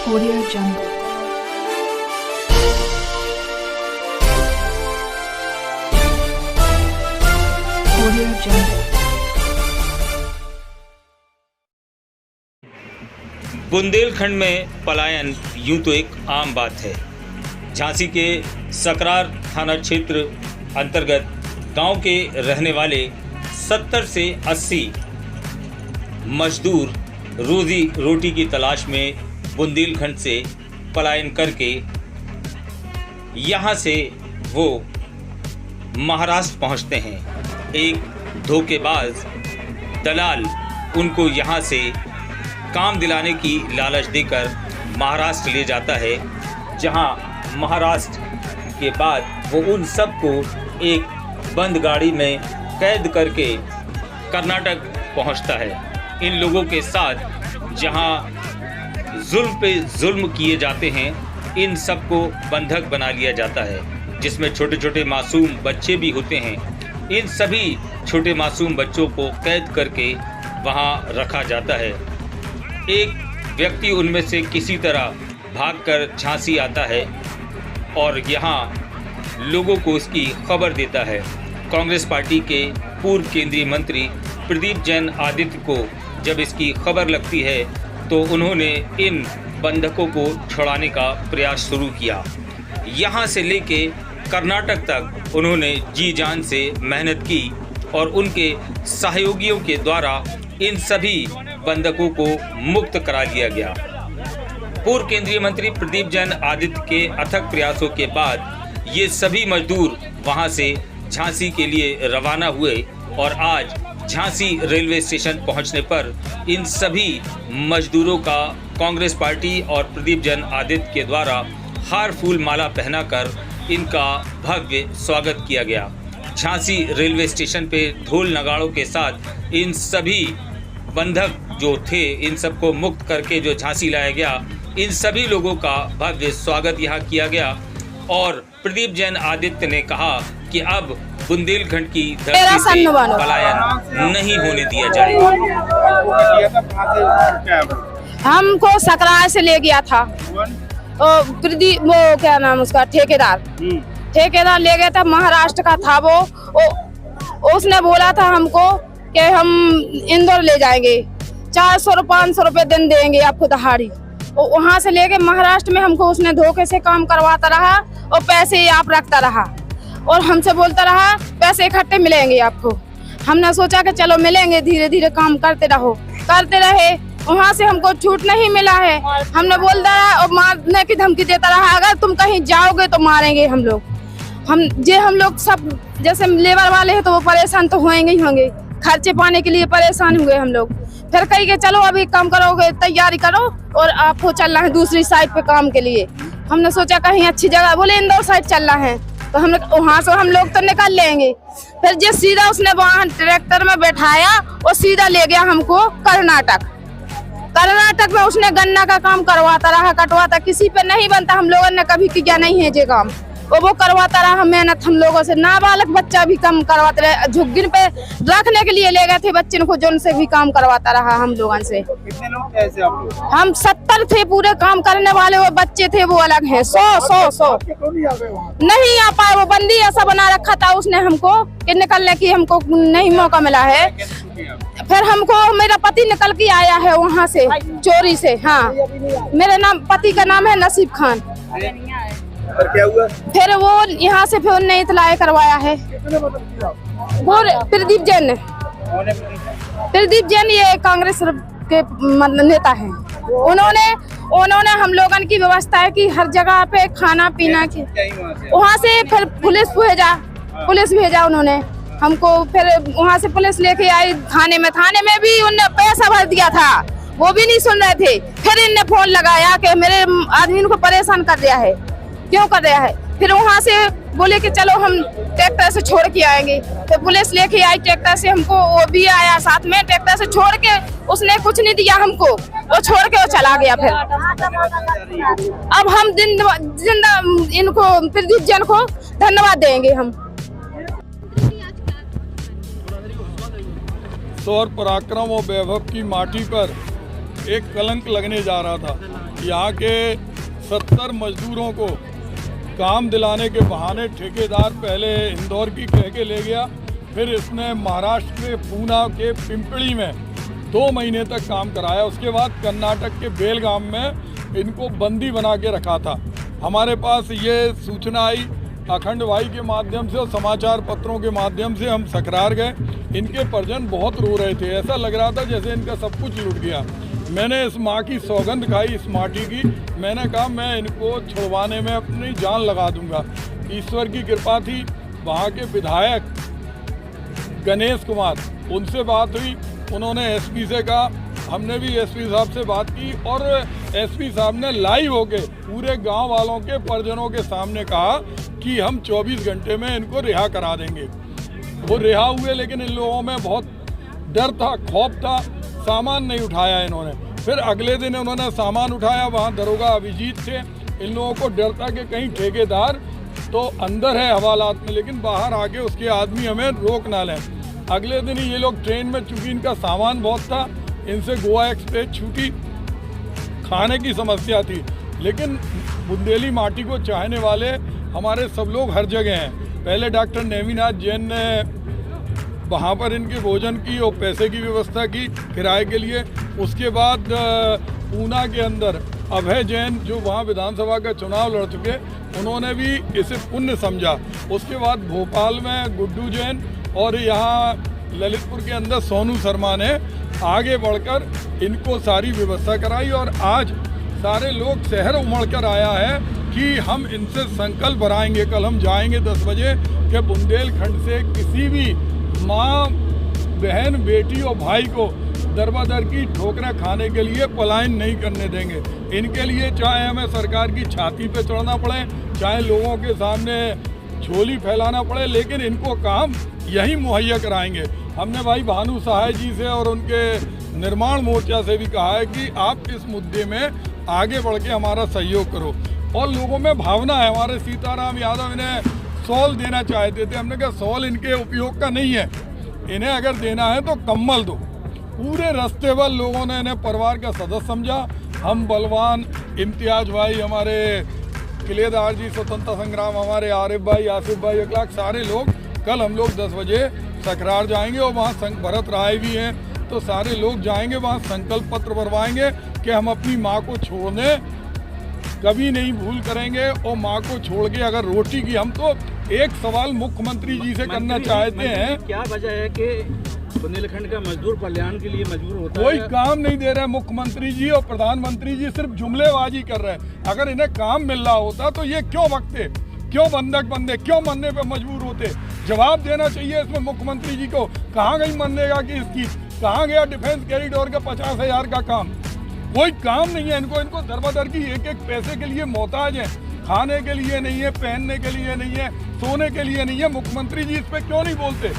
Audio Jungle. Audio Jungle. Bundelkhand में पलायन यूं तो एक आम बात है। झांसी के सकरार थाना क्षेत्र अंतर्गत गांव के रहने वाले 70 से 80 मजदूर रोजी रोटी की तलाश में बुंदेलखंड से पलायन करके यहां से वो महाराष्ट्र पहुंचते हैं। एक धोखेबाज दलाल उनको यहां से काम दिलाने की लालच देकर महाराष्ट्र ले जाता है, जहां महाराष्ट्र के बाद वो उन सबको एक बंद गाड़ी में कैद करके कर्नाटक पहुंचता है। इन लोगों के साथ जहां जुल्म पे जुल्म किए जाते हैं, इन सबको बंधक बना लिया जाता है, जिसमें छोटे छोटे मासूम बच्चे भी होते हैं। इन सभी छोटे मासूम बच्चों को कैद करके वहां रखा जाता है। एक व्यक्ति उनमें से किसी तरह भागकर झांसी आता है और यहाँ लोगों को इसकी खबर देता है। कांग्रेस पार्टी के पूर्व केंद्रीय मंत्री प्रदीप जैन आदित्य को जब इसकी खबर लगती है तो उन्होंने इन बंधकों को छुड़ाने का प्रयास शुरू किया। यहाँ से लेके कर्नाटक तक उन्होंने जी जान से मेहनत की और उनके सहयोगियों के द्वारा इन सभी बंधकों को मुक्त करा लिया गया। पूर्व केंद्रीय मंत्री प्रदीप जैन आदित्य के अथक प्रयासों के बाद ये सभी मजदूर वहां से झांसी के लिए रवाना हुए और आज झांसी रेलवे स्टेशन पहुंचने पर इन सभी मजदूरों का कांग्रेस पार्टी और प्रदीप जैन आदित्य के द्वारा हार फूल माला पहनाकर इनका भव्य स्वागत किया गया। झांसी रेलवे स्टेशन पे ढोल नगाड़ों के साथ इन सभी बंधक जो थे, इन सबको मुक्त करके जो झांसी लाया गया, इन सभी लोगों का भव्य स्वागत यहाँ किया गया। और प्रदीप जैन आदित्य ने कहा कि अब बुंदेलखंड की धरती से पलायन नहीं होने दिया जाएगा। हमको सकरार से ले गया था प्रदीप, वो क्या नाम उसका, ठेकेदार ले गया था, महाराष्ट्र का था वो उसने बोला था हमको कि हम इंदौर ले जाएंगे, 400-500 रुपए दिन देंगे आपको दहाड़ी। वहाँ से लेके महाराष्ट्र में हमको उसने धोखे से काम करवाता रहा और पैसे आप रखता रहा और हमसे बोलता रहा पैसे इकट्ठे मिलेंगे आपको। हमने सोचा कि चलो मिलेंगे, धीरे धीरे काम करते रहे। वहाँ से हमको छूट नहीं मिला है। हमने बोलता रहा और मारने की धमकी देता रहा, अगर तुम कहीं जाओगे तो मारेंगे हम लोग। हम लोग सब जैसे लेबर वाले हैं तो वो परेशान तो होंगे ही होंगे, खर्चे पाने के लिए परेशान हुए हम लोग। फिर कही के चलो अभी काम करोगे, तैयारी करो और आपको चलना है दूसरी साइड पे काम के लिए। हमने सोचा कहीं अच्छी जगह, बोले इंदौर साइड चलना है, तो हमने वहाँ से हम लोग तो निकल लेंगे। फिर जो सीधा उसने वहाँ ट्रैक्टर में बैठाया और सीधा ले गया हमको कर्नाटक में। उसने गन्ना का काम करवाता रहा, कटवाता, किसी पे नहीं बनता, हम लोगों ने कभी किया नहीं है ये काम। वो करवाता रहा मेहनत हम लोगों से। नाबालग बच्चा भी काम करवाते रहे, झुग्गिन पे रखने के लिए ले गए थे बच्चे को, जो उनसे भी काम करवाता रहा हम लोगों से। कितने लोग थे ऐसे आप लोग? हम 70 थे पूरे काम करने वाले, वो बच्चे थे वो अलग हैं। 100 नहीं आ पाए, वो बंदी ऐसा बना रखा था उसने हमको कि निकलने की हमको नहीं मौका मिला है। फिर हमको मेरा पति निकल के आया है वहाँ से चोरी से। हाँ, मेरे पति का नाम है नसीब खान। पर क्या हुआ? फिर वो यहाँ से फिर उन्हें इतला करवाया है वो प्रदीप जैन ये कांग्रेस के नेता हैं। उन्होंने हम लोगन की व्यवस्था है कि हर जगह पे खाना पीना की, वहाँ से फिर पुलिस भेजा उन्होंने हमको। फिर वहाँ से पुलिस लेके आई थाने में भी उन्होंने पैसा भर दिया था, वो भी नहीं सुन रहे थे। फिर इनने फोन लगाया कि मेरे आदमी को परेशान कर दिया है, क्यों कर रहा है। फिर वहाँ से बोले कि चलो हम ट्रैक्टर से छोड़ के आएंगे। फिर पुलिस लेके आई ट्रैक्टर से हमको, वो भी आया साथ में। ट्रैक्टर से छोड़ के उसने कुछ नहीं दिया हमको, वो छोड़ के वो चला गया। फिर अब हम जिंदा इनको प्रदीप जैन को धन्यवाद देंगे हम। शौर्य पराक्रम और वैभव की माटी पर एक कलंक लगने जा रहा था। यहाँ के 70 मजदूरों को काम दिलाने के बहाने ठेकेदार पहले इंदौर की कह के ले गया, फिर इसने महाराष्ट्र के पूना के पिंपड़ी में 2 महीने तक काम कराया। उसके बाद कर्नाटक के बेलगाम में इनको बंदी बना के रखा था। हमारे पास ये सूचना आई अखंड भाई के माध्यम से और समाचार पत्रों के माध्यम से, हम सकरार गए। इनके परिजन बहुत रो रहे थे, ऐसा लग रहा था जैसे इनका सब कुछ लूट गया। मैंने इस माँ की सौगंध खाई, इस माटी की। मैंने कहा मैं इनको छुड़वाने में अपनी जान लगा दूंगा। ईश्वर की कृपा थी, वहाँ के विधायक गणेश कुमार, उनसे बात हुई। उन्होंने एसपी से कहा, हमने भी एसपी साहब से बात की और एसपी साहब ने लाइव होके पूरे गांव वालों के परिजनों के सामने कहा कि हम 24 घंटे में इनको रिहा करा देंगे। वो रिहा हुए, लेकिन इन लोगों में बहुत डर था, खौफ था, सामान नहीं उठाया इन्होंने। फिर अगले दिन उन्होंने सामान उठाया, वहाँ दरोगा अभिजीत थे। इन लोगों को डर था कि कहीं ठेकेदार तो अंदर है हवालात में, लेकिन बाहर आके उसके आदमी हमें रोक ना लें। अगले दिन ही ये लोग ट्रेन में, चूंकि इनका सामान बहुत था, इनसे गोवा एक्सप्रेस छूटी। खाने की समस्या थी, लेकिन बुंदेली माटी को चाहने वाले हमारे सब लोग हर जगह हैं। पहले डॉक्टर नेमिनाथ जैन ने वहाँ पर इनके भोजन की और पैसे की व्यवस्था की किराए के लिए। उसके बाद पूना के अंदर अभय जैन, जो वहाँ विधानसभा का चुनाव लड़ चुके, उन्होंने भी इसे पुण्य समझा। उसके बाद भोपाल में गुड्डू जैन और यहाँ ललितपुर के अंदर सोनू शर्मा ने आगे बढ़कर इनको सारी व्यवस्था कराई। और आज सारे लोग शहर उमड़ कर आया है कि हम इनसे संकल्प भराएंगे। कल हम जाएंगे 10 बजे कि बुंदेलखंड से किसी भी माँ, बहन, बेटी और भाई को दरबदर की ठोकरें खाने के लिए पलायन नहीं करने देंगे। इनके लिए चाहे हमें सरकार की छाती पे चढ़ना पड़े, चाहे लोगों के सामने झोली फैलाना पड़े, लेकिन इनको काम यही मुहैया कराएंगे। हमने भाई भानु सहाय जी से और उनके निर्माण मोर्चा से भी कहा है कि आप इस मुद्दे में आगे बढ़ के हमारा सहयोग करो। और लोगों में भावना है, हमारे सीताराम यादव इन्हें शॉल देना चाहते थे, हमने कहा शॉल इनके उपयोग का नहीं है, इन्हें अगर देना है तो कम्बल दो। पूरे रास्ते भर लोगों ने इन्हें परिवार का सदस्य समझा। हम बलवान, इम्तियाज भाई, हमारे किलेदार जी, स्वतंत्रता संग्राम, हमारे आरिफ भाई, आसिफ भाई, 1 लाख सारे लोग, कल हम लोग 10 बजे सकरार जाएंगे और वहाँ भरत राय भी हैं, तो सारे लोग जाएंगे वहाँ, संकल्प पत्र भरवाएंगे कि हम अपनी माँ को छोड़ने कभी नहीं भूल करेंगे। और माँ को छोड़ के अगर रोटी की, हम तो एक सवाल मुख्यमंत्री जी से करना चाहते हैं, क्या वजह है कि बुंदेलखंड का मजदूर कल्याण के लिए मजबूर होता है? कोई काम नहीं दे रहे मुख्यमंत्री जी और प्रधानमंत्री जी, सिर्फ जुमलेबाजी कर रहे हैं। अगर इन्हें काम मिल रहा होता तो ये क्यों भगते, क्यों बंधक बंधे, क्यों मरने पे मजबूर होते? जवाब देना चाहिए इसमें मुख्यमंत्री जी को। कहाँ गई मनरेगा की स्कीम, कहाँ गया डिफेंस कॉरिडोर का 50,000 का काम? कोई काम नहीं है इनको। इनको दरबदर की एक एक पैसे के लिए मोहताज है, खाने के लिए नहीं है, पहनने के लिए नहीं है, सोने के लिए नहीं है। मुख्यमंत्री जी इस पे क्यों नहीं बोलते?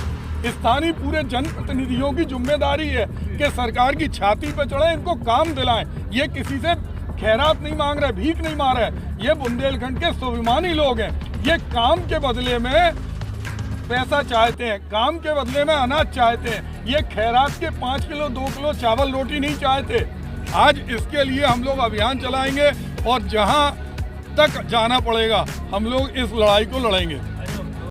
स्थानीय पूरे जनप्रतिनिधियों की जिम्मेदारी है कि सरकार की छाती पे चढ़े, इनको काम दिलाएं। ये किसी से खैरात नहीं मांग रहे, भीख नहीं मांग रहे। ये बुंदेलखंड के स्वाभिमानी लोग हैं। ये काम के बदले में पैसा चाहते हैं, काम के बदले में अनाज चाहते हैं। ये खैरात के 5 किलो 2 किलो चावल रोटी नहीं चाहते। आज इसके लिए हम लोग अभियान चलाएंगे और जहां तक जाना पड़ेगा हम लोग इस लड़ाई को लड़ेंगे।